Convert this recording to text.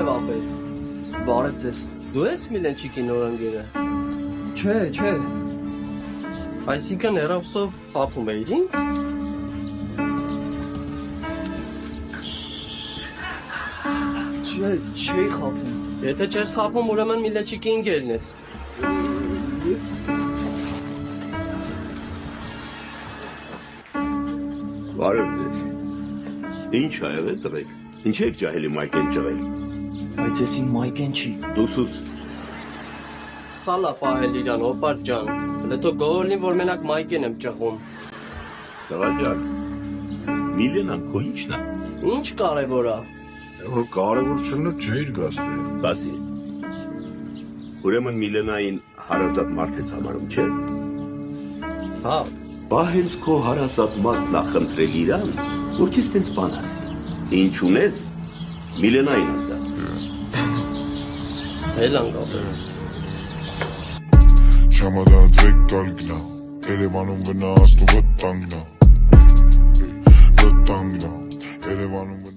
Բարև ապեր, բարև ձեզ, դու ես Միլենչիկի նորընկերը, Չէ, այսինքն հեռախոսով խաբում էիր ինձ, չէի խաբում, եթե չես խաբում, ուրեմն Միլենչիկի ընկերն ես, Բարև ձեզ, ինչ ա եղել տղեկ, ինչ եք ջահելի Մայքեն ճղել, բայց ես իմ Մայքեն չի, դուսուս, սխալ ա պահել իրան, հոպարտ ջան, լեթո գողորլին, որ մենակ Մայքեն եմ ճղում, տղա ջան, Միլենան քո ինչն ա, ինչ կարևոր ա, Որ կարևոր չլնա չէիր գաստե։ բասի, ուրեմն Միլենային հարազատ մարդ ես համարում, չէ, հա, բա հենց քո հարազատ մարդն ա խնդրել իրան, որ քեզ տենց բան ասի, ինչ ունես, Միլենային ասա, հել անգապեր, Չամադան ձեկ կալգնա, Երևանում գնաս դու վտանգնա, Երևանում գնա